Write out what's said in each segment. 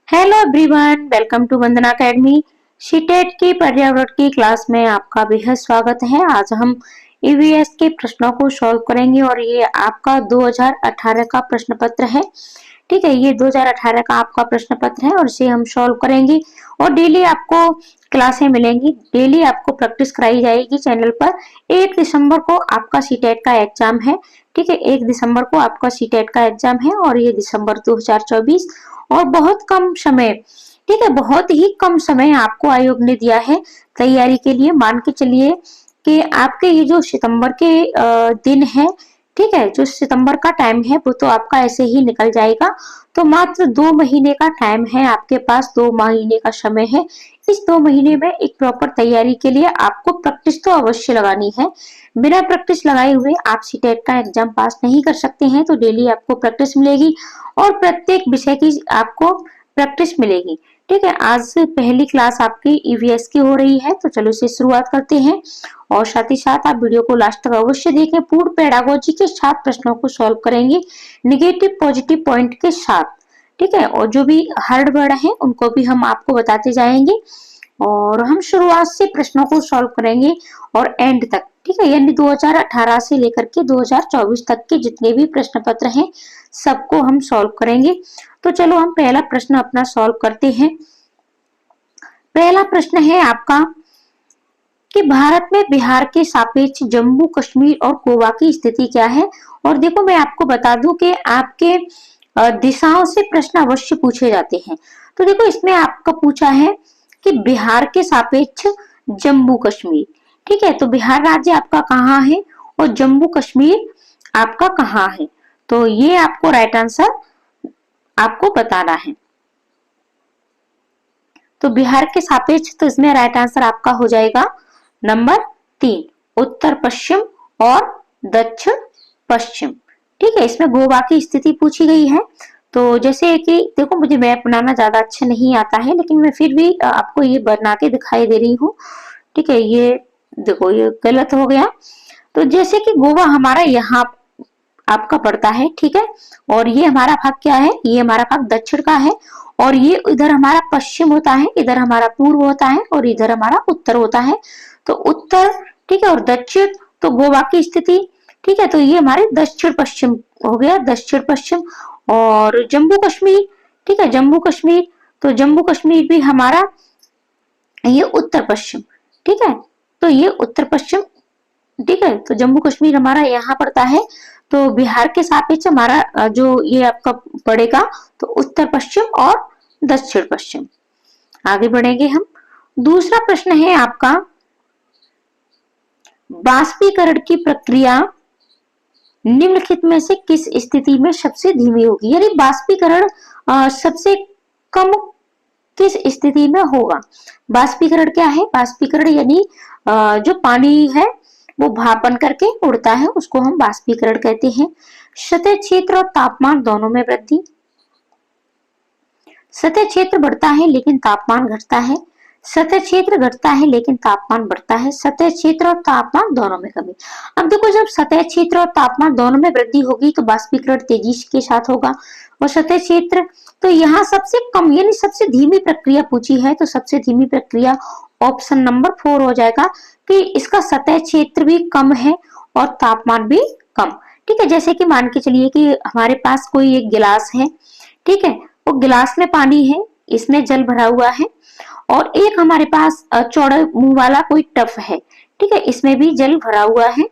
Hello everyone, welcome to Vandana academy. CTET की पर्यावरण की क्लास में आपका बेहद स्वागत है। आज हम ईवीएस के प्रश्नों को सॉल्व करेंगे और ये आपका 2018 का प्रश्न पत्र है। ठीक है, ये 2018 का आपका प्रश्न पत्र है और इसे हम सॉल्व करेंगे और डेली आपको क्लासें मिलेंगी, डेली आपको प्रैक्टिस कराई जाएगी चैनल पर। 1 दिसंबर को आपका सीटेट का एग्जाम है। ठीक है, 1 दिसंबर को आपका सीटेट का एग्जाम है और ये दिसंबर 2024 और बहुत कम समय, ठीक है, बहुत ही कम समय आपको आयोग ने दिया है तैयारी के लिए। मान के चलिए कि आपके ये जो सितंबर के दिन है, ठीक है, जो सितंबर का टाइम है वो तो आपका ऐसे ही निकल जाएगा। तो मात्र 2 महीने का टाइम है आपके पास, 2 महीने का समय है। इस 2 महीने में एक प्रॉपर तैयारी के लिए आपको प्रैक्टिस तो अवश्य लगानी है। बिना प्रैक्टिस लगाए हुए आप सीटेट का एग्जाम पास नहीं कर सकते हैं। तो डेली आपको प्रैक्टिस मिलेगी और प्रत्येक विषय की आपको प्रैक्टिस मिलेगी। ठीक है, आज से पहली क्लास आपकी ईवीएस की हो रही है, तो चलो इसे शुरुआत करते हैं और साथ ही साथ आप वीडियो को लास्ट तक अवश्य देखें। पूर्ण पेडागोजी के 7 प्रश्नों को सॉल्व करेंगे नेगेटिव पॉजिटिव पॉइंट के साथ। ठीक है, और जो भी हार्ड वर्ड है उनको भी हम आपको बताते जाएंगे और हम शुरुआत से प्रश्नों को सॉल्व करेंगे और एंड तक। ठीक है, यानी 2018 से लेकर के 2024 तक के जितने भी प्रश्न पत्र हैं सबको हम सॉल्व करेंगे। तो चलो हम पहला प्रश्न अपना सॉल्व करते हैं। पहला प्रश्न है आपका कि भारत में बिहार के सापेक्ष जम्मू कश्मीर और गोवा की स्थिति क्या है। और देखो, मैं आपको बता दूं कि आपके दिशाओं से प्रश्न अवश्य पूछे जाते हैं। तो देखो, इसमें आपका पूछा है कि बिहार के सापेक्ष जम्मू कश्मीर। ठीक है, तो बिहार राज्य आपका कहाँ है और जम्मू कश्मीर आपका कहाँ है, तो ये आपको राइट आंसर आपको बताना है। तो बिहार के सापेक्ष, तो इसमें राइट आंसर आपका हो जाएगा नंबर 3, उत्तर पश्चिम और दक्षिण पश्चिम। ठीक है, इसमें गोवा की स्थिति पूछी गई है। तो जैसे कि देखो, मुझे मैप बनाना ज्यादा अच्छा नहीं आता है, लेकिन मैं फिर भी आपको ये बना के दिखाई दे रही हूँ। ठीक है, ये देखो, ये गलत हो गया। तो जैसे कि गोवा हमारा यहाँ आपका पड़ता है, ठीक है, और ये हमारा भाग क्या है, ये हमारा भाग दक्षिण का है और ये इधर हमारा पश्चिम होता है, इधर हमारा पूर्व होता है और इधर हमारा उत्तर होता है। तो उत्तर, ठीक है, और दक्षिण, तो गोवा की स्थिति, ठीक है, तो ये हमारे दक्षिण पश्चिम हो गया, दक्षिण पश्चिम। और जम्मू कश्मीर, ठीक है, जम्मू कश्मीर, तो जम्मू कश्मीर भी हमारा ये उत्तर पश्चिम। ठीक है, तो ये उत्तर पश्चिम। ठीक है, तो जम्मू कश्मीर हमारा यहाँ पड़ता है। तो बिहार के सापेक्ष हमारा जो ये आपका पड़ेगा तो उत्तर पश्चिम और दक्षिण पश्चिम। आगे बढ़ेंगे हम। दूसरा प्रश्न है आपका, बाष्पीकरण की प्रक्रिया निम्नलिखित में से किस स्थिति में सबसे धीमी होगी। यानी बाष्पीकरण सबसे कम किस स्थिति में होगा। बाष्पीकरण क्या है, बाष्पीकरण यानी जो पानी है वो भाप बन करके उड़ता है, उसको हम बाष्पीकरण कहते हैं। सतह क्षेत्र और तापमान दोनों में वृद्धि। सतह क्षेत्र बढ़ता है लेकिन तापमान घटता है, सतह क्षेत्र घटता है लेकिन तापमान बढ़ता है, सतह क्षेत्र और तापमान दोनों में कमी। अब देखो, जब सतह क्षेत्र और तापमान दोनों में वृद्धि होगी तो बाष्पीकरण तेजी के साथ होगा। और सतह क्षेत्र, तो यहाँ सबसे कम यानी सबसे धीमी प्रक्रिया पूछी है, तो सबसे धीमी प्रक्रिया ऑप्शन नंबर 4 हो जाएगा कि इसका सतह क्षेत्र भी कम है और तापमान भी कम। ठीक है, जैसे कि मान के चलिए कि हमारे पास कोई एक गिलास है, ठीक है, वो गिलास में पानी है, इसमें जल भरा हुआ है और एक हमारे पास चौड़े मुंह वाला कोई टब है, ठीक है, इसमें भी जल भरा हुआ है।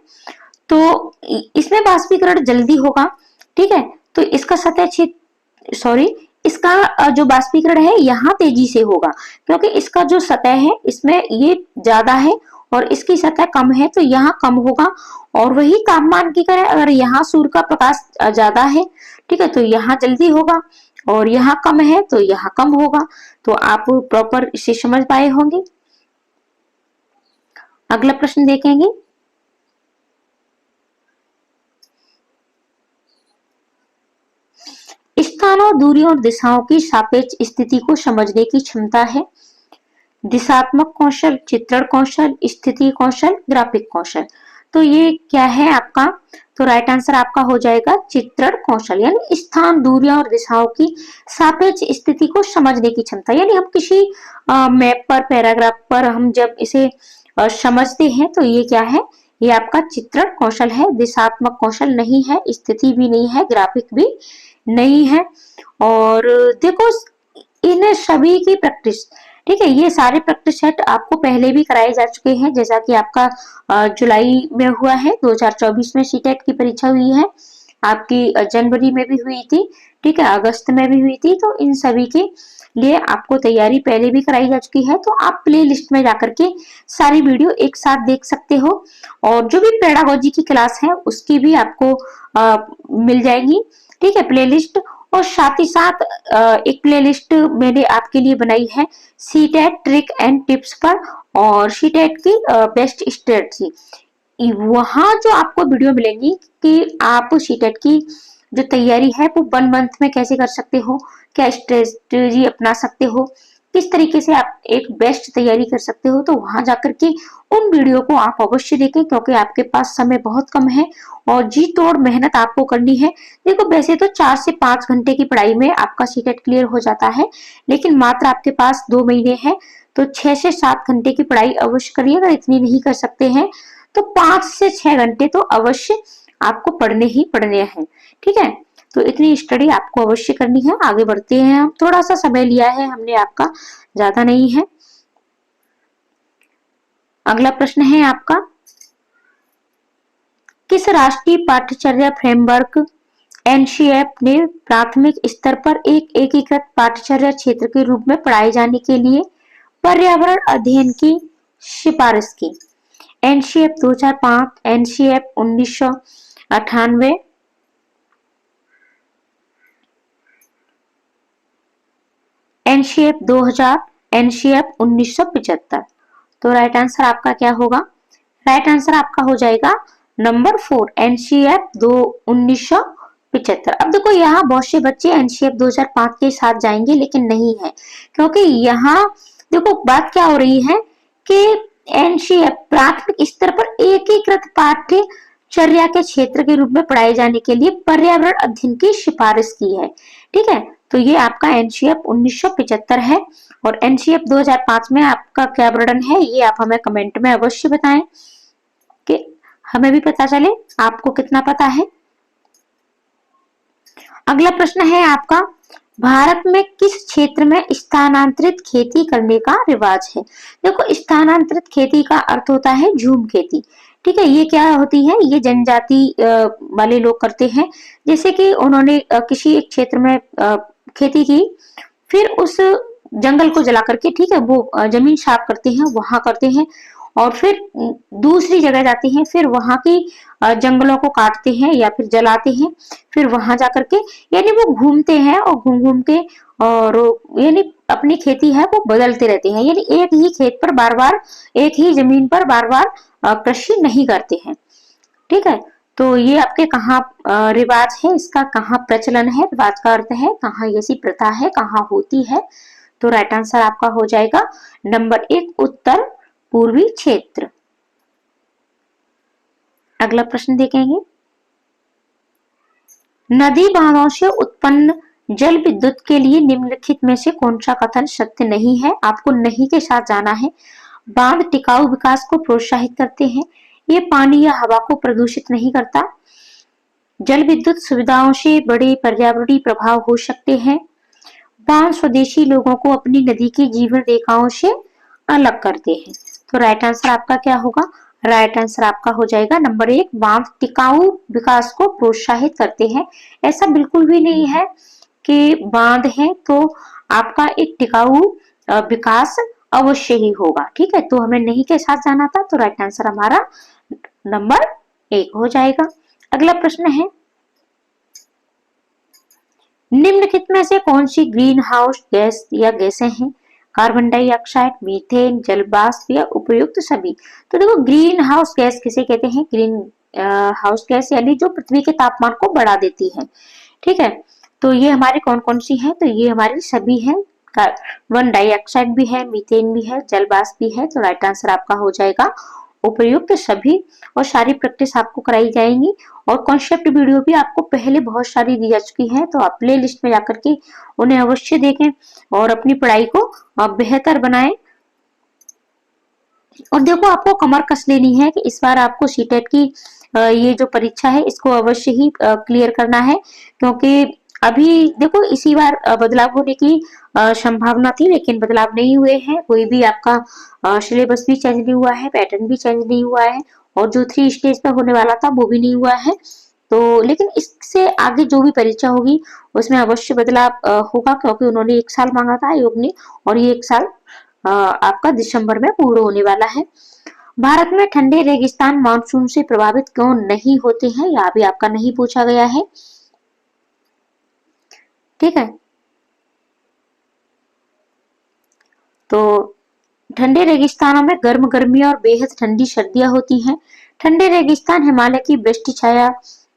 तो इसमें बाष्पीकरण जल्दी होगा। ठीक है, तो इसका सतह क्षेत्र, सॉरी, इसका जो बाष्पीकरण है यहाँ तेजी से होगा, क्योंकि इसका जो सतह है इसमें ये ज्यादा है और इसकी सतह कम है, तो यहाँ कम होगा। और वही तापमान की करें, अगर यहाँ सूर्य का प्रकाश ज्यादा है, ठीक है, तो यहाँ जल्दी होगा और यहाँ कम है तो यहाँ कम होगा। तो आप प्रॉपर इसे समझ पाए होंगे। अगला प्रश्न देखेंगे। स्थानों, दूरियों और दिशाओं की सापेक्ष स्थिति को समझने की क्षमता है। दिशात्मक कौशल, चित्रण कौशल, स्थिति कौशल, ग्राफिक कौशल। तो ये क्या है आपका? तो राइट आंसर आपका हो जाएगा चित्रण कौशल, यानी स्थान, दूरियां और दिशाओं की सापेक्ष स्थिति को समझने की क्षमता। यानी हम किसी मैप पर, पैराग्राफ पर हम जब इसे समझते हैं तो ये क्या है? ये आपका चित्रण कौशल है, दिशात्मक कौशल नहीं है, स्थिति भी नहीं है, ग्राफिक भी नहीं है। और देखो इन सभी की प्रैक्टिस, ठीक है, ये सारे प्रैक्टिस सेट आपको पहले भी कराए जा चुके हैं, जैसा कि आपका जुलाई में हुआ है, 2024 में सीटेट की परीक्षा हुई है, आपकी जनवरी में भी हुई थी, ठीक है, अगस्त में भी हुई थी। तो इन सभी के लिए आपको तैयारी पहले भी कराई जा चुकी है, तो आप प्ले लिस्ट में जाकर के सारी वीडियो एक साथ देख सकते हो। और जो भी पेडागोजी की क्लास है उसकी भी आपको मिल जाएगी, ठीक है, प्ले लिस्ट। और साथ ही साथ एक प्लेलिस्ट मैंने आपके लिए बनाई है सीटेट ट्रिक एंड टिप्स पर, और सीटेट की बेस्ट स्ट्रेटजी। वहां जो आपको वीडियो मिलेंगी कि आप सीटेट की जो तैयारी है वो 1 मंथ में कैसे कर सकते हो, क्या स्ट्रेटजी अपना सकते हो, किस तरीके से आप एक बेस्ट तैयारी कर सकते हो, तो वहां जाकर के उन वीडियो को आप अवश्य देखें, क्योंकि आपके पास समय बहुत कम है और जी तोड़ मेहनत आपको करनी है। देखो वैसे तो 4 से 5 घंटे की पढ़ाई में आपका सीटेट क्लियर हो जाता है, लेकिन मात्र आपके पास 2 महीने हैं, तो 6 से 7 घंटे की पढ़ाई अवश्य करिए। अगर इतनी नहीं कर सकते हैं तो 5 से 6 घंटे तो अवश्य आपको पढ़ने ही पढ़ने हैं, ठीक है। तो इतनी स्टडी आपको अवश्य करनी है। आगे बढ़ते हैं, हम थोड़ा सा समय लिया है हमने आपका, ज्यादा नहीं है। अगला प्रश्न है आपका, किस राष्ट्रीय पाठ्यचर्या फ्रेमवर्क एनसीईआरटी ने प्राथमिक स्तर पर एक एकीकृत पाठ्यचर्या क्षेत्र के रूप में पढ़ाए जाने के लिए पर्यावरण अध्ययन की सिफारिश की? NCERT 2005, NCERT 1998, NCERT 2000, NCERT 1975। तो राइट आंसर आपका क्या होगा? राइट आंसर आपका हो जाएगा नंबर 4, एनसीईआरटी 1975। अब देखो यहाँ बहुत से बच्चे एनसीईआरटी 2005 के साथ जाएंगे, लेकिन नहीं है, क्योंकि यहाँ देखो बात क्या हो रही है कि एनसीईआरटी प्राथमिक स्तर पर एकीकृत पाठ्यचर्या के क्षेत्र के रूप में पढ़ाए जाने के लिए पर्यावरण अध्ययन की सिफारिश की है, ठीक है। तो ये आपका एनसीईआरटी 1975 है, और एनसीईआरटी 2005 में आपका क्या वर्णन है ये आप हमें कमेंट में अवश्य बताएं, कि हमें भी पता चले आपको कितना पता है। अगला प्रश्न है आपका, भारत में किस क्षेत्र में स्थानांतरित खेती करने का रिवाज है? देखो स्थानांतरित खेती का अर्थ होता है झूम खेती, ठीक है। ये क्या होती है? ये जनजाति वाले लोग करते हैं, जैसे कि उन्होंने किसी एक क्षेत्र में खेती की, फिर उस जंगल को जला करके, ठीक है, वो जमीन साफ करते हैं, वहां करते हैं, और फिर दूसरी जगह जाते हैं, फिर वहां की जंगलों को काटते हैं या फिर जलाते हैं, फिर वहां जाकर के, यानी वो घूमते हैं और घूम घूम के, और यानी अपनी खेती है वो बदलते रहते हैं, यानी एक ही खेत पर बार बार, एक ही जमीन पर बार बार कृषि नहीं करते हैं, ठीक है। तो ये आपके कहाँ रिवाज है, इसका कहाँ प्रचलन है? रिवाज का अर्थ है कहाँ ऐसी प्रथा है, कहाँ होती है। तो राइट आंसर आपका हो जाएगा नंबर 1, उत्तर पूर्वी क्षेत्र। अगला प्रश्न देखेंगे, नदी बांधों से उत्पन्न जल विद्युत के लिए निम्नलिखित में से कौन सा कथन सत्य नहीं है? आपको नहीं के साथ जाना है। बांध टिकाऊ विकास को प्रोत्साहित करते हैं, ये पानी या हवा को प्रदूषित नहीं करता, जल विद्युत सुविधाओं से बड़े पर्यावरणीय प्रभाव हो सकते हैं, बांध स्वदेशी लोगों को अपनी नदी की जीवन रेखाओं से अलग करते हैं। तो राइट आंसर आपका क्या होगा? राइट आंसर आपका हो जाएगा नंबर 1, बांध टिकाऊ विकास को प्रोत्साहित करते हैं। ऐसा बिल्कुल भी नहीं है कि बांध है तो आपका एक टिकाऊ विकास अवश्य ही होगा, ठीक है। तो हमें नहीं के साथ जाना था, तो राइट आंसर हमारा नंबर 1 हो जाएगा। अगला प्रश्न है, निम्नलिखित में से कौन सी ग्रीन हाउस गैस या गैसें हैं? कार्बन डाइऑक्साइड, मीथेन, जल वाष्प या उपयुक्त सभी। तो देखो ग्रीन हाउस गैस किसे कहते हैं? ग्रीन हाउस गैस यानी जो पृथ्वी के तापमान को बढ़ा देती है, ठीक है। तो ये हमारी कौन कौन सी है? तो ये हमारी सभी है, कार्बन डाइऑक्साइड भी है, मीथेन भी है, जल वाष्प भी है। तो राइट आंसर आपका हो जाएगा उपयुक्त सभी और सारी प्रैक्टिस आपको कराई जाएंगी और कॉन्सेप्ट वीडियो भी आपको पहले बहुत सारी दी जा चुकी है, तो आप प्ले लिस्ट में जाकर के उन्हें अवश्य देखें और अपनी पढ़ाई को बेहतर बनाएं। और देखो, आपको कमर कस लेनी है कि इस बार आपको सीटेट की ये जो परीक्षा है इसको अवश्य ही क्लियर करना है, क्योंकि अभी देखो इसी बार बदलाव होने की संभावना थी, लेकिन बदलाव नहीं हुए हैं। कोई भी आपका सिलेबस भी चेंज नहीं हुआ है, पैटर्न भी चेंज नहीं हुआ है और जो 3 स्टेज पे होने वाला था वो भी नहीं हुआ है। तो लेकिन इससे आगे जो भी परीक्षा होगी उसमें अवश्य बदलाव होगा, क्योंकि उन्होंने 1 साल मांगा था आयोग ने और ये 1 साल आपका दिसंबर में पूर्ण होने वाला है। भारत में ठंडे रेगिस्तान मानसून से प्रभावित क्यों नहीं होते हैं, यह भी आपका नहीं पूछा गया है। ठीक है, तो ठंडे रेगिस्तानों में गर्म गर्मियां और बेहद ठंडी सर्दियां होती हैं। ठंडे रेगिस्तान हिमालय की वृष्टि छाया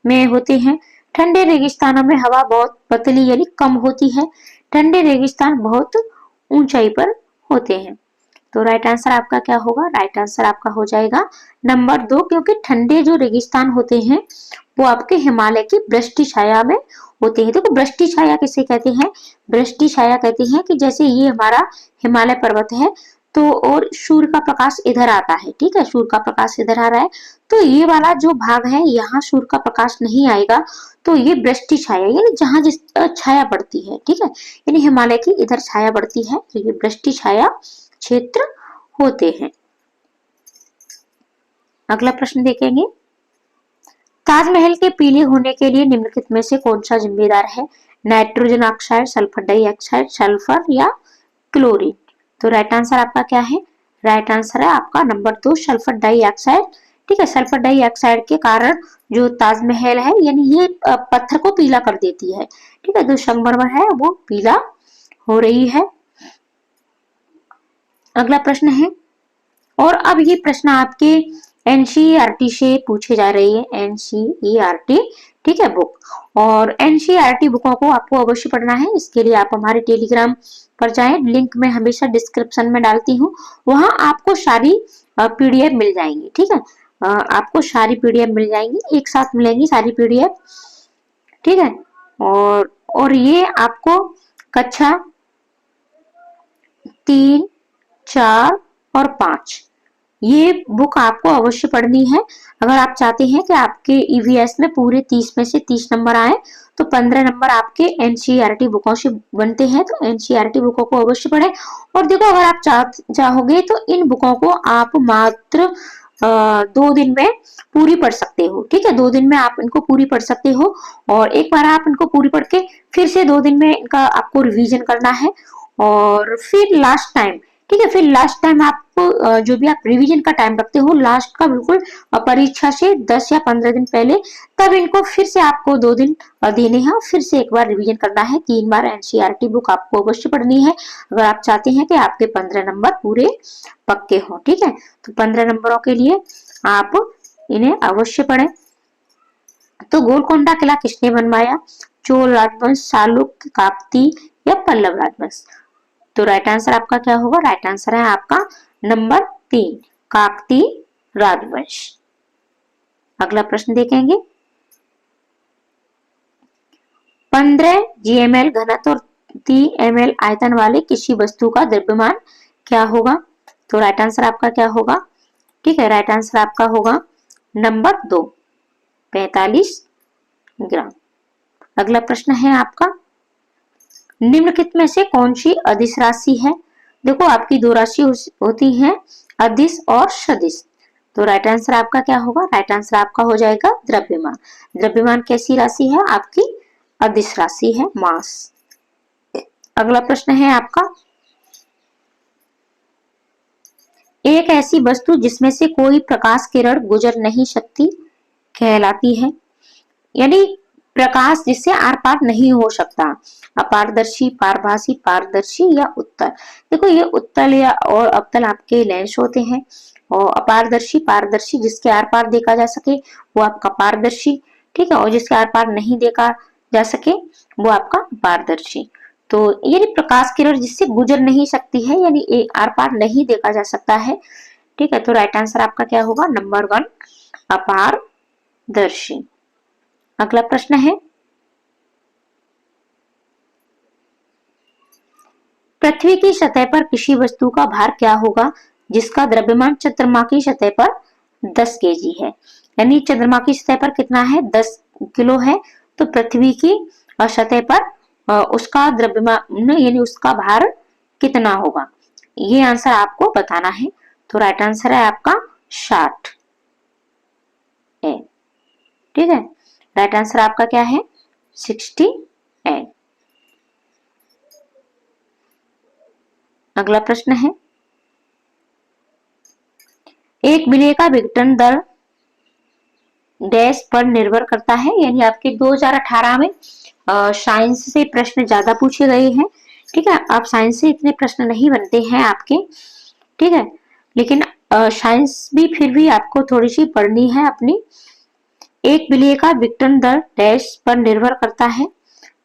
में होते हैं। ठंडे रेगिस्तानों में हवा बहुत पतली यानी कम होती है। ठंडे रेगिस्तान बहुत ऊंचाई पर होते हैं। तो राइट आंसर आपका क्या होगा? राइट आंसर आपका हो जाएगा नंबर 2, क्योंकि ठंडे जो रेगिस्तान होते हैं वो आपके हिमालय की वृष्टि छाया में होते हैं। देखो, वृष्टि छाया किसे कहते हैं? वृष्टि छाया कहते हैं कि जैसे ये हमारा हिमालय पर्वत है तो और सूर्य का प्रकाश इधर आता है, ठीक है, सूर्य का प्रकाश इधर आ रहा है, तो ये वाला जो भाग है यहाँ सूर्य का प्रकाश नहीं आएगा, तो ये वृष्टि छाया यानी जहां जिस छाया पड़ती है, ठीक है, यानी हिमालय की इधर छाया पड़ती है, तो ये वृष्टि छाया क्षेत्र होते हैं। अगला प्रश्न देखेंगे, ताजमहल के पीले होने के लिए निम्नलिखित में से कौन सा जिम्मेदार है? Nitrogen oxide, sulphur dioxide, sulphur या क्लोरीन? तो राइट आंसर आपका क्या है? राइट आंसर है आपका नंबर 2, सल्फर डाइऑक्साइड। ठीक है, सल्फर डाइऑक्साइड के कारण जो ताजमहल है यानी ये पत्थर को पीला कर देती है, ठीक है, जो संगमरमर है वो पीला हो रही है। अगला प्रश्न है, और अब ये प्रश्न आपके एनसीईआरटी से पूछे जा रहे हैं, एनसीईआरटी, ठीक है, बुक, और एनसीईआरटी बुकों को आपको अवश्य पढ़ना है। इसके लिए आप हमारे टेलीग्राम पर जाएं, लिंक मैं हमेशा डिस्क्रिप्शन में डालती हूँ, वहां आपको सारी पीडीएफ मिल जाएंगी, ठीक है, आपको सारी पीडीएफ मिल जाएंगी, एक साथ मिलेंगी सारी पीडीएफ, ठीक है, और ये आपको कक्षा 3, 4 और 5 ये बुक आपको अवश्य पढ़नी है। अगर आप चाहते हैं कि आपके ईवीएस में पूरे 30 में से 30 नंबर आए तो 15 नंबर आपके एनसीईआरटी बुकों से बनते हैं, तो एनसीईआरटी बुकों को अवश्य पढ़ें। और देखो, अगर आप चाहोगे तो इन बुकों को आप मात्र 2 दिन में पूरी पढ़ सकते हो, ठीक है, 2 दिन में आप इनको पूरी पढ़ सकते हो, और एक बार आप इनको पूरी पढ़ के फिर से 2 दिन में इनका आपको रिवीजन करना है, और फिर लास्ट टाइम, ठीक है, फिर लास्ट टाइम आपको जो भी आप रिवीजन का टाइम रखते हो लास्ट का बिल्कुल परीक्षा से 10 या 15 दिन पहले, तब इनको फिर से आपको 2 दिन देने हैं, फिर से एक बार रिवीजन करना है। 3 बार एनसीईआरटी बुक आपको अवश्य पढ़नी है अगर आप चाहते हैं कि आपके 15 नंबर पूरे पक्के हो, ठीक है, तो 15 नंबरों के लिए आप इन्हें अवश्य पढ़ें। तो गोलकोंडा किला किसने बनवाया? चोल राजवंश, चालुक्य, काकतीय या पल्लव राजवंश? तो राइट आंसर आपका क्या होगा? राइट आंसर है आपका नंबर 3, काकतीय राजवंश। अगला प्रश्न देखेंगे, 15 जीएमएल घनत्व और 3 ml आयतन वाले किसी वस्तु का द्रव्यमान क्या होगा? तो राइट आंसर आपका क्या होगा? ठीक है, राइट आंसर आपका होगा नंबर 2, 45 ग्राम। अगला प्रश्न है आपका, निम्नलिखित में से कौन सी अदिश राशि है? देखो, आपकी 2 राशि होती हैं, अदिश और सदिश, तो राइट आंसर आपका क्या होगा? राइट आंसर आपका हो जाएगा द्रव्यमान। द्रव्यमान कैसी राशि है? आपकी अदिश राशि है, मास। अगला प्रश्न है आपका, एक ऐसी वस्तु जिसमें से कोई प्रकाश किरण गुजर नहीं सकती कहलाती है, यानी प्रकाश जिससे आर पार नहीं हो सकता। अपारदर्शी, पारभासी, पारदर्शी या उत्तल? देखो, ये उत्तल या और अवतल आपके लेंस होते हैं, और अपारदर्शी, पारदर्शी जिसके आर पार देखा जा सके वो आपका पारदर्शी, ठीक है, और जिसके आर पार नहीं देखा जा सके वो आपका पारदर्शी। तो यानी प्रकाश किरण जिससे गुजर नहीं सकती है, यानी आर पार नहीं देखा जा सकता है, ठीक है, तो राइट आंसर आपका क्या होगा? नंबर 1 अपारदर्शी। अगला प्रश्न है, पृथ्वी की सतह पर किसी वस्तु का भार क्या होगा जिसका द्रव्यमान चंद्रमा की सतह पर 10 केजी है? यानी चंद्रमा की सतह पर कितना है? 10 किलो है। तो पृथ्वी की सतह पर उसका द्रव्यमान यानी उसका भार कितना होगा, ये आंसर आपको बताना है। तो राइट आंसर है आपका 60 है। ठीक है, राइट आंसर आपका क्या है? 68। अगला प्रश्न है, एक विलय का विघटन दर डैश पर निर्भर करता है। यानी आपके 2018 में साइंस से प्रश्न ज्यादा पूछे गए हैं। ठीक है, अब साइंस से इतने प्रश्न नहीं बनते हैं आपके, ठीक है, लेकिन साइंस भी फिर भी आपको थोड़ी सी पढ़नी है अपनी। एक विलय का विघटन दर डैश पर निर्भर करता है,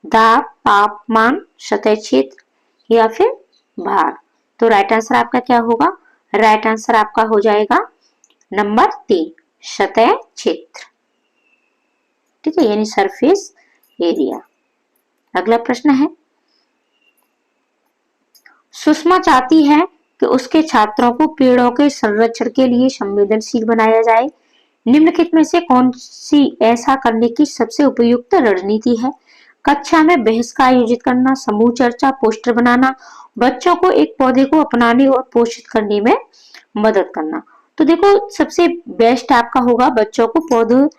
दाब, तापमान, सतह क्षेत्र या फिर भार। तो राइट आंसर आपका क्या होगा? राइट आंसर आपका हो जाएगा नंबर 3 सतह क्षेत्र। ठीक है, यानी सरफेस एरिया। अगला प्रश्न है, सुषमा चाहती है कि उसके छात्रों को पेड़ों के संरक्षण के लिए संवेदनशील बनाया जाए। निम्नलिखित में से कौन सी ऐसा करने की सबसे उपयुक्त रणनीति है? कक्षा में बहस का आयोजित करना, समूह चर्चा, पोस्टर बनाना, बच्चों को एक पौधे को अपनाने और पोषित करने में मदद करना। तो देखो, सबसे बेस्ट आपका होगा बच्चों को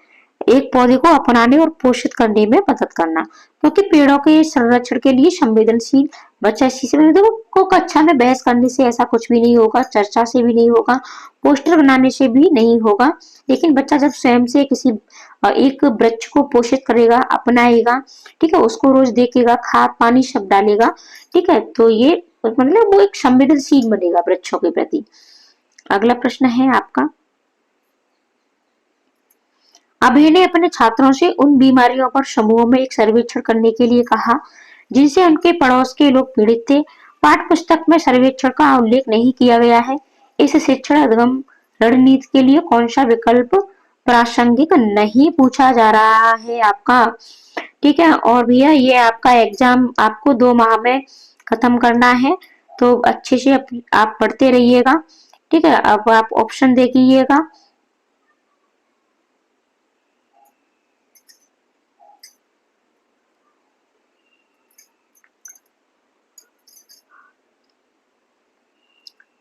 एक पौधे को अपनाने और पोषित करने में मदद करना, क्योंकि पेड़ों के संरक्षण के लिए संवेदनशील बच्चा इसी से देखो को कक्षा में बहस करने से ऐसा कुछ भी नहीं होगा, चर्चा से भी नहीं होगा, पोस्टर बनाने से भी नहीं होगा। लेकिन बच्चा जब स्वयं से किसी एक वृक्ष को पोषित करेगा, अपनाएगा, ठीक है, उसको रोज देखेगा, खाद पानी सब डालेगा, ठीक है, तो ये मतलब वो एक संवेदनशील बनेगा वृक्षों के प्रति। अगला प्रश्न है आपका, अभय ने अपने छात्रों से उन बीमारियों पर समूह में एक सर्वेक्षण करने के लिए कहा जिनसे उनके पड़ोस के लोग पीड़ित थे। पाठ्य पुस्तक में सर्वेक्षण का उल्लेख नहीं किया गया है। इस शिक्षण अधिगम रणनीति के लिए कौन सा विकल्प प्रासंगिक नहीं पूछा जा रहा है आपका? ठीक है, और भैया ये आपका एग्जाम आपको 2 माह में खत्म करना है, तो अच्छे से आप पढ़ते रहिएगा। ठीक है, अब आप ऑप्शन देखिएगा।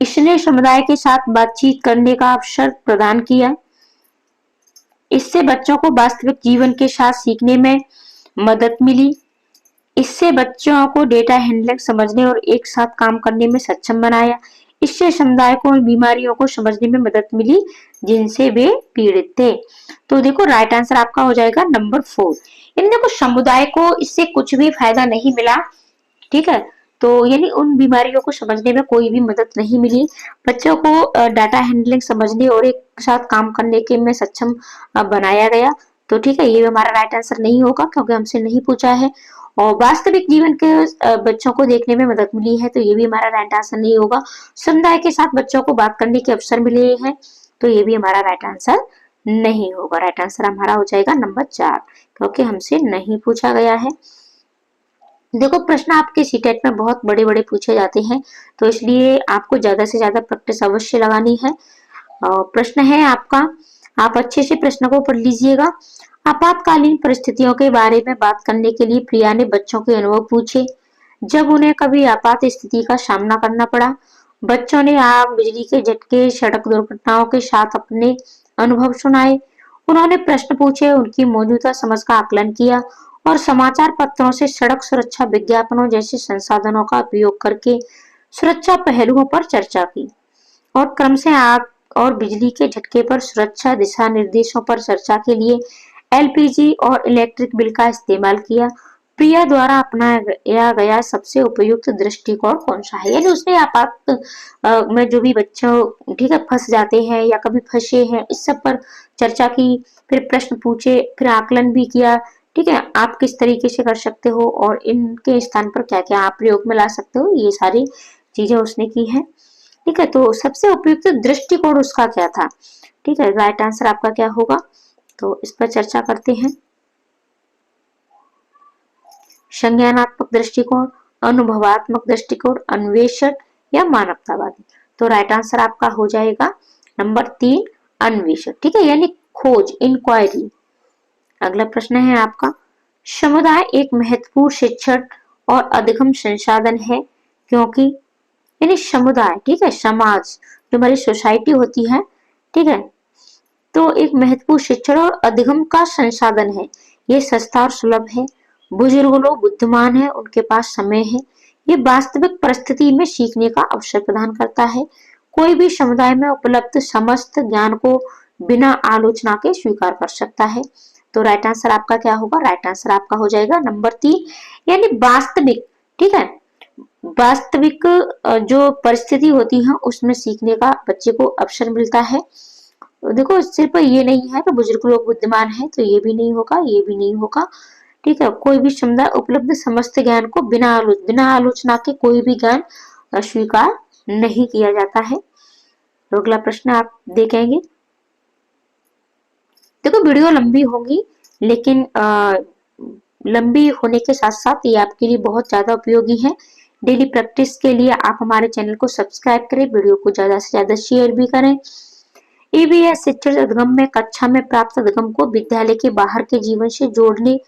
इसने समुदाय के साथ बातचीत करने का अवसर प्रदान किया। इससे बच्चों को वास्तविक जीवन के साथ सीखने में मदद मिली। इससे बच्चों को डेटा हैंडलिंग समझने और एक साथ काम करने में सक्षम बनाया। इससे समुदाय को बीमारियों को समझने में मदद मिली जिनसे वे पीड़ित थे। तो देखो, राइट आंसर आपका हो जाएगा नंबर 4। इन देखो, समुदाय को इससे कुछ भी फायदा नहीं मिला। ठीक है, तो यानी उन बीमारियों को समझने में कोई भी मदद नहीं मिली। बच्चों को डाटा हैंडलिंग समझने और एक साथ काम करने के में सक्षम बनाया गया। तो ठीक है, ये हमारा राइट आंसर नहीं होगा क्योंकि हमसे नहीं पूछा है। और वास्तविक जीवन के बच्चों को देखने में मदद मिली है, तो ये भी हमारा राइट आंसर नहीं होगा। समुदाय के साथ बच्चों को बात करने के अवसर मिले हैं, तो ये भी हमारा राइट आंसर नहीं होगा। राइट आंसर हमारा हो जाएगा नंबर 4, क्योंकि हमसे नहीं पूछा गया है। देखो, प्रश्न आपके सीटेट में बहुत बड़े बड़े पूछे जाते हैं, तो इसलिए आपको ज्यादा से ज्यादा प्रैक्टिस अवश्य लगानी है। प्रश्न है आपका, आप अच्छे से प्रश्न को पढ़ लीजिएगा। आपातकालीन परिस्थितियों के बारे में बात करने के लिए प्रिया ने बच्चों के अनुभव पूछे जब उन्हें कभी आपात स्थिति का सामना करना पड़ा। बच्चों ने आग, बिजली के झटके, सड़क दुर्घटनाओं के साथ अपने अनुभव सुनाए। उन्होंने प्रश्न पूछे, उनकी मौजूदा समझ का आकलन किया और समाचार पत्रों से सड़क सुरक्षा विज्ञापनों जैसे संसाधनों का उपयोग करके सुरक्षा पहलुओं पर चर्चा की और क्रम से आग और बिजली के झटके पर सुरक्षा दिशा निर्देशों पर चर्चा के लिए एलपीजी और इलेक्ट्रिक बिल का इस्तेमाल किया। प्रिया द्वारा अपनाया गया सबसे उपयुक्त दृष्टिकोण कौन सा है? यानी उसने आपात में जो भी बच्चों ठीक है फंस जाते हैं या कभी फंसे हैं, इस सब पर चर्चा की, फिर प्रश्न पूछे, फिर आकलन भी किया। ठीक है, आप किस तरीके से कर सकते हो और इनके स्थान पर क्या क्या आप प्रयोग में ला सकते हो, ये सारी चीजें उसने की है। ठीक है, तो सबसे उपयुक्त दृष्टिकोण उसका क्या था? ठीक है, राइट आंसर आपका क्या होगा? तो इस पर चर्चा करते हैं। संज्ञानात्मक दृष्टिकोण, अनुभवात्मक दृष्टिकोण, अन्वेषण या मानवतावादी। तो राइट आंसर आपका हो जाएगा नंबर 3, अन्वेषण। ठीक है, यानी खोज, इंक्वायरी। अगला प्रश्न है आपका, समुदाय एक महत्वपूर्ण शिक्षण और अधिगम संसाधन है क्योंकि, यानी समुदाय, ठीक है, समाज, जो हमारी सोसाइटी होती है, ठीक है, तो एक महत्वपूर्ण शिक्षण और अधिगम का संसाधन है। ये सस्ता और सुलभ है, बुजुर्ग लोग बुद्धिमान है, उनके पास समय है, ये वास्तविक परिस्थिति में सीखने का अवसर प्रदान करता है, कोई भी समुदाय में उपलब्ध समस्त ज्ञान को बिना आलोचना के स्वीकार कर सकता है। तो राइट आंसर आपका क्या होगा? राइट आंसर आपका हो जाएगा नंबर 3, यानी वास्तविक। ठीक है, वास्तविक जो परिस्थिति होती है उसमें सीखने का बच्चे को अवसर मिलता है। देखो, सिर्फ ये नहीं है कि बुजुर्ग लोग बुद्धिमान है, तो ये भी नहीं होगा, ये भी नहीं होगा। ठीक है, कोई भी समुदाय उपलब्ध समस्त ज्ञान को बिना आलोचना के कोई भी ज्ञान स्वीकार नहीं किया जाता है। तो अगला प्रश्न आप देखेंगे। देखो, वीडियो लंबी होगी, लेकिन लंबी होने के साथ साथ ये आपके लिए बहुत ज्यादा उपयोगी है। डेली प्रैक्टिस के लिए आप हमारे चैनल को सब्सक्राइब करें, वीडियो को ज्यादा से ज्यादा शेयर भी करें। ईवीएस शिक्षण अधिगम में कक्षा में प्राप्त अधिगम को विद्यालय के बाहर के जीवन से जोड़ने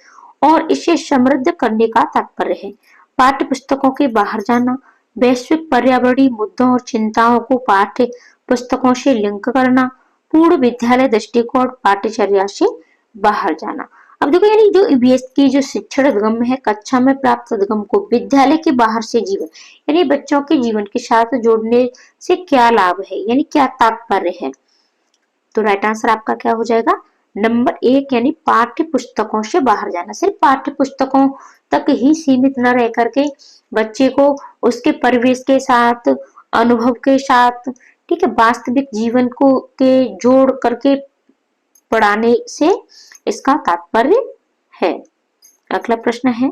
और इसे समृद्ध करने का तात्पर्य है। पाठ्य पुस्तकों के बाहर जाना, वैश्विक पर्यावरणीय मुद्दों और चिंताओं को पाठ्य पुस्तकों से लिंक करना, पूर्ण विद्यालय दृष्टिकोण, पाठ्यचर्या से बाहर जाना। अब देखो, यानी जो ईवीएस की जो शिक्षण अधिगम है, कक्षा में प्राप्त अधिगम को विद्यालय के बाहर से जीवन, यानी बच्चों के जीवन के साथ जोड़ने से क्या लाभ है, यानी क्या तात्पर्य है? तो राइट आंसर आपका क्या हो जाएगा? नंबर 1, यानी पाठ्य पुस्तकों से बाहर जाना। सिर्फ पाठ्य पुस्तकों तक ही सीमित न रह करके बच्चे को उसके परिवेश के साथ, अनुभव के साथ, ठीक है, वास्तविक जीवन को के जोड़ करके पढ़ाने से इसका तात्पर्य है। अगला प्रश्न है,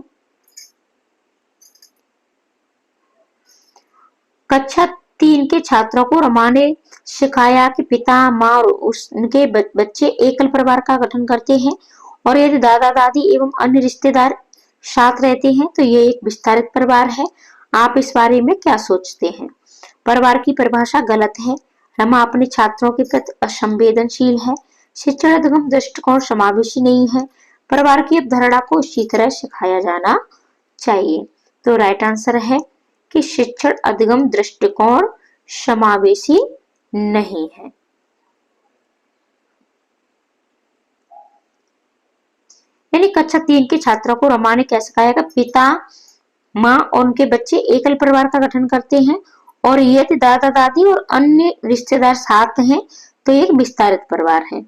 कक्षा 3 के छात्रों को रमा ने सिखाया कि पिता, माँ और उनके बच्चे एकल परिवार का गठन करते हैं और यदि दादा दादी एवं अन्य रिश्तेदार साथ रहते हैं तो ये एक विस्तारित परिवार है। आप इस बारे में क्या सोचते हैं? परिवार की परिभाषा गलत है। रमा अपने छात्रों के प्रति असंवेदनशील है। शिक्षण अधिगम दृष्टिकोण समावेशी नहीं है। परिवार की अवधारणा को इसी तरह सिखाया जाना चाहिए। तो राइट आंसर है कि शिक्षण अधिगम दृष्टिकोण समावेशी नहीं है। यानी कक्षा 3 के छात्रों को रमा ने क्या सिखाया कि पिता, माँ और उनके बच्चे एकल परिवार का गठन करते हैं और यदि दादा दादी और अन्य रिश्तेदार साथ हैं तो एक विस्तारित परिवार है।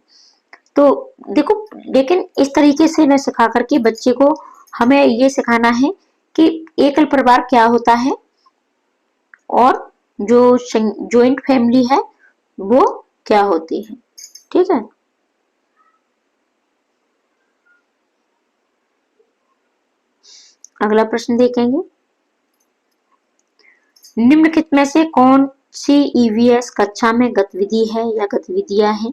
तो देखो, लेकिन इस तरीके से मैं सिखा करके बच्चे को हमें ये सिखाना है कि एकल परिवार क्या होता है और जो ज्वाइंट फैमिली है वो क्या होती है। ठीक है, अगला प्रश्न देखेंगे। निम्नलिखित में से कौन सी ईवीएस कक्षा में गतिविधि है या गतिविधियां हैं?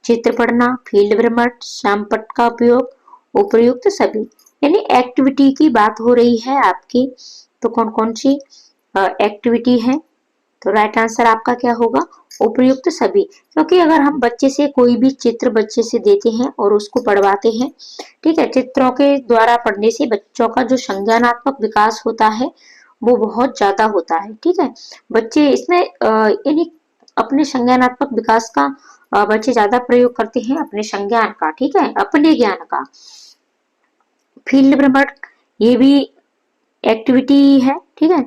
चित्र पढ़ना, फील्ड भ्रमण, श्यामपट्ट का उपयोग, उपयुक्त सभी। यानी एक्टिविटी की बात हो रही है आपकी, तो कौन कौन सी एक्टिविटी है? तो राइट आंसर आपका क्या होगा? उपयुक्त सभी। क्योंकि अगर हम बच्चे से कोई भी चित्र बच्चे से देते हैं और उसको पढ़वाते हैं, ठीक है, चित्रों के द्वारा पढ़ने से बच्चों का जो संज्ञानात्मक विकास होता है वो बहुत ज्यादा होता है। ठीक है, बच्चे इसमें यानी अपने संज्ञानात्मक विकास का बच्चे ज्यादा प्रयोग करते हैं, अपने संज्ञान का, ठीक है, अपने ज्ञान का। फील्ड भ्रमण ये भी एक्टिविटी है। ठीक है,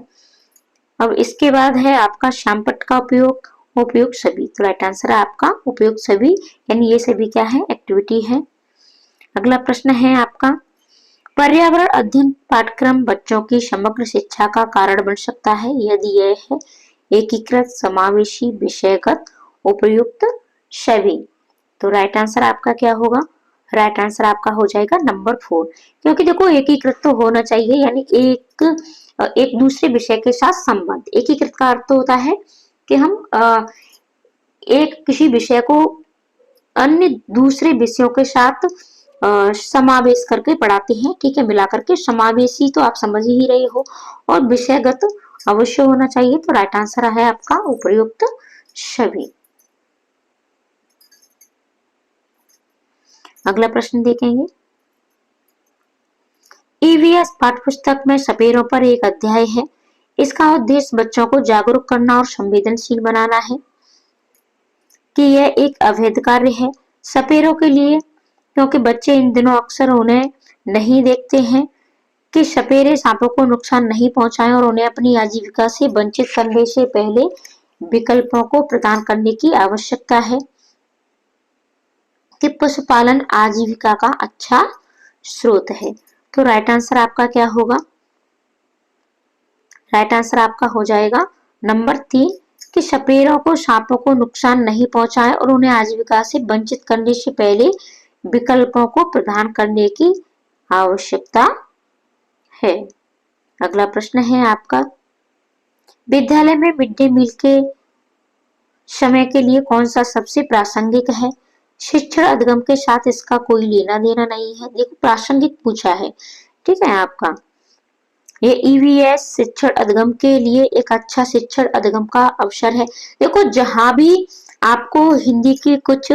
अब इसके बाद है आपका श्यामपट्ट का उपयोग, उपयोग सभी। तो राइट आंसर है आपका उपयोग सभी, यानी ये सभी क्या है? एक्टिविटी है। अगला प्रश्न है आपका, पर्यावरण अध्ययन पाठ्यक्रम बच्चों की समग्र शिक्षा का कारण बन सकता है यदि यह है एकीकृत, समावेशी, विषयगत, उपयुक्त सभी। तो राइट आंसर आपका क्या होगा? राइट आंसर आपका हो जाएगा नंबर 4। क्योंकि देखो, एकीकृत तो होना चाहिए, यानी एक दूसरे विषय के साथ संबंध। एकीकृत का अर्थ होता है कि हम एक किसी विषय को अन्य दूसरे विषयों के साथ समावेश करके पढ़ाते हैं, ठीक है, मिला करके। समावेशी तो आप समझ ही रहे हो, और विषयगत अवश्य होना चाहिए। तो राइट आंसर है आपका उपर्युक्त सभी। अगला प्रश्न देखेंगे। ईवीएस पाठ्यपुस्तक में सपेरों पर एक अध्याय है। इसका उद्देश्य बच्चों को जागरूक करना और संवेदनशील बनाना है कि यह एक अवैध कार्य है सपेरों के लिए, क्योंकि बच्चे इन दिनों अक्सर उन्हें नहीं देखते हैं कि सपेरे सांपों को नुकसान नहीं पहुंचाएं, और उन्हें अपनी आजीविका से वंचित करने से पहले विकल्पों को प्रदान करने की आवश्यकता है कि पशुपालन आजीविका का अच्छा स्रोत है। तो राइट आंसर आपका क्या होगा? राइट आंसर आपका हो जाएगा नंबर 3 कि सपेरों को सांपों को नुकसान नहीं पहुंचाए और उन्हें आजीविका से वंचित करने से पहले विकल्पों को प्रदान करने की आवश्यकता है। अगला प्रश्न है आपका, विद्यालय में मिड डे मील के समय के लिए कौन सा सबसे प्रासंगिक है? शिक्षण अधिगम के साथ इसका कोई लेना देना नहीं है। देखो प्रासंगिक पूछा है, ठीक है आपका। ये ईवीएस शिक्षण अधिगम के लिए एक अच्छा शिक्षण अधिगम का अवसर है। देखो जहां भी आपको हिंदी के कुछ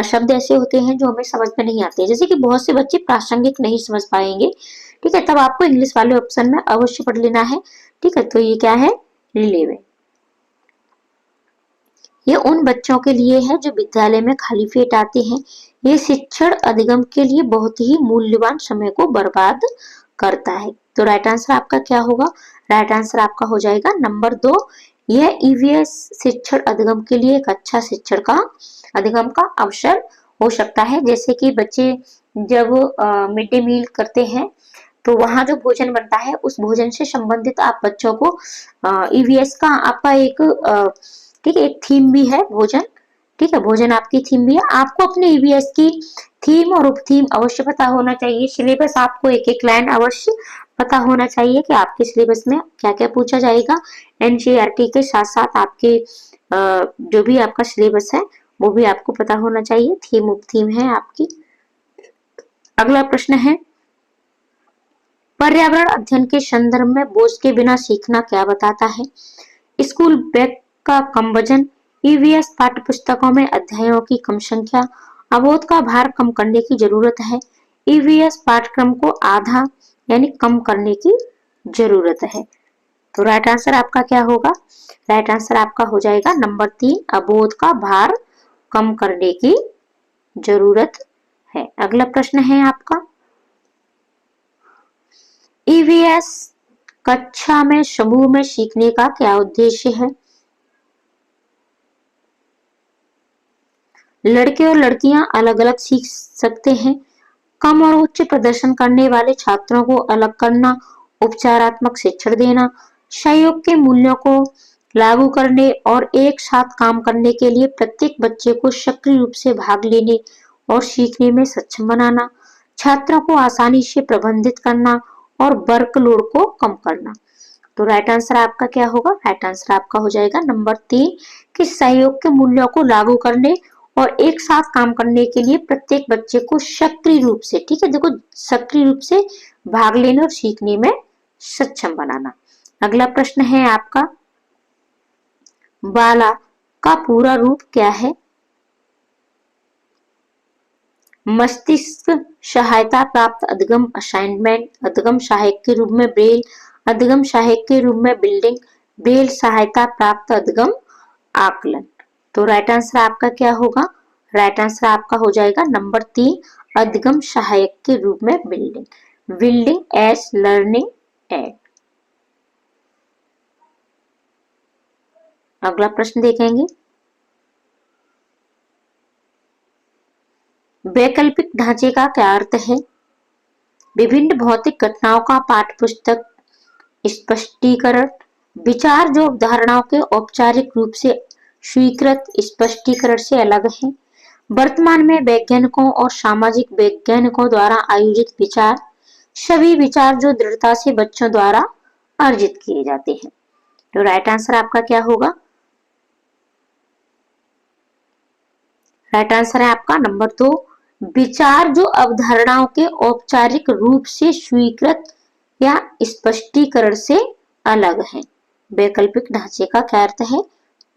शब्द ऐसे होते हैं जो हमें समझ में नहीं आते, जैसे कि बहुत से बच्चे प्रासंगिक नहीं समझ पाएंगे, ठीक है, तब आपको इंग्लिश वाले ऑप्शन में अवश्य पढ़ लेना है, ठीक है। तो ये क्या है? रिलेवेंट। ये उन बच्चों के लिए है जो विद्यालय में खाली पेट आते हैं। ये शिक्षण अधिगम के लिए बहुत ही मूल्यवान समय को बर्बाद करता है। तो राइट आंसर आपका क्या होगा? राइट आंसर आपका हो जाएगा नंबर 2। यह ईवीएस शिक्षण अधिगम के लिए एक अच्छा शिक्षण का अधिगम का अवसर हो सकता है। जैसे कि बच्चे जब मिड डे मील करते हैं तो वहां जो भोजन बनता है उस भोजन से संबंधित आप बच्चों को ईवीएस का आपका एक ठीक है, एक थीम भी है भोजन, ठीक है, भोजन आपकी थीम भी है। आपको अपने ईवीएस की थीम और उप थीम अवश्य पता होना चाहिए। सिलेबस आपको एक एक लाइन अवश्य पता होना चाहिए कि आपके सिलेबस में क्या क्या पूछा जाएगा। एनसीईआरटी के साथ साथ आपके जो भी आपका सिलेबस है वो भी आपको पता होना चाहिए। थीम उप थीम है आपकी। अगला प्रश्न है, पर्यावरण अध्ययन के संदर्भ में बोझ के बिना सीखना क्या बताता है? स्कूल बैग का कम वजन, ईवीएस पाठ्य पुस्तकों में अध्यायों की कम संख्या, अवोध का भार कम करने की जरूरत है, ईवीएस पाठ्यक्रम को आधा यानी कम करने की जरूरत है। तो राइट आंसर आपका क्या होगा? राइट आंसर आपका हो जाएगा नंबर 3, अवोध का भार कम करने की जरूरत है। अगला प्रश्न है आपका, ईवीएस कक्षा में समूह में सीखने का क्या उद्देश्य है? लड़के और लड़कियां अलग अलग सीख सकते हैं। कम और उच्च प्रदर्शन करने वाले छात्रों को अलग करना, उपचारात्मक शिक्षण देना, सहयोग के मूल्यों को लागू करने और एक साथ काम करने के लिए प्रत्येक बच्चे को सक्रिय रूप से भाग लेने और सीखने में सक्षम बनाना, छात्रों को आसानी से प्रबंधित करना और वर्कलोड को कम करना। तो राइट आंसर आपका क्या होगा? राइट आंसर आपका हो जाएगा नंबर 3 कि सहयोग के मूल्यों को लागू करने और एक साथ काम करने के लिए प्रत्येक बच्चे को सक्रिय रूप से, ठीक है, देखो सक्रिय रूप से भाग लेने और सीखने में सक्षम बनाना। अगला प्रश्न है आपका, बाला का पूरा रूप क्या है? मस्तिष्क सहायता प्राप्त अधिगम असाइनमेंट, अधिगम सहायक के रूप में ब्रेल, अधिगम सहायक के रूप में बिल्डिंग, ब्रेल सहायता प्राप्त अधिगम आकलन। तो राइट आंसर आपका क्या होगा? राइट आंसर आपका हो जाएगा नंबर 3, अधिगम सहायक के रूप में building, building as learning aid. अगला प्रश्न देखेंगे, वैकल्पिक ढांचे का क्या अर्थ है? विभिन्न भौतिक घटनाओं का पाठ्यपुस्तक स्पष्टीकरण, विचार जो अवधारणाओं के औपचारिक रूप से स्वीकृत स्पष्टीकरण से अलग है, वर्तमान में वैज्ञानिकों और सामाजिक वैज्ञानिकों द्वारा आयोजित विचार, सभी विचार जो दृढ़ता से बच्चों द्वारा अर्जित किए जाते हैं। तो राइट आंसर आपका क्या होगा? राइट आंसर है आपका नंबर 2, विचार जो अवधारणाओं के औपचारिक रूप से स्वीकृत या स्पष्टीकरण से अलग है। वैकल्पिक ढांचे का क्या अर्थ है?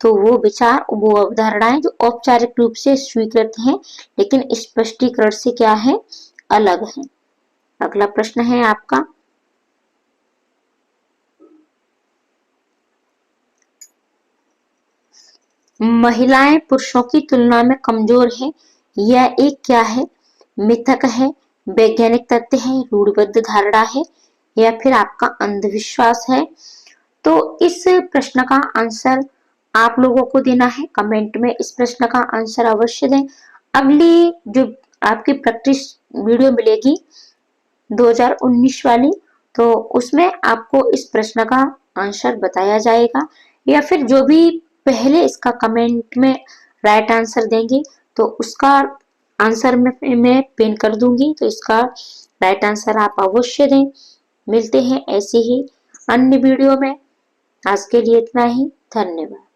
तो वो विचार, वो अवधारणाएं जो औपचारिक रूप से स्वीकृत हैं लेकिन स्पष्टीकरण से क्या है? अलग है। अगला प्रश्न है आपका, महिलाएं पुरुषों की तुलना में कमजोर हैं, यह एक क्या है? मिथक है, वैज्ञानिक तथ्य है, रूढ़िबद्ध धारणा है, या फिर आपका अंधविश्वास है। तो इस प्रश्न का आंसर आप लोगों को देना है। कमेंट में इस प्रश्न का आंसर अवश्य दें। अगली जो आपकी प्रैक्टिस वीडियो मिलेगी 2019 वाली, तो उसमें आपको इस प्रश्न का आंसर बताया जाएगा, या फिर जो भी पहले इसका कमेंट में राइट आंसर देंगे तो उसका आंसर मैं पिन कर दूंगी, तो इसका राइट आंसर आप अवश्य दें। मिलते हैं ऐसे ही अन्य वीडियो में। आज के लिए इतना ही। धन्यवाद।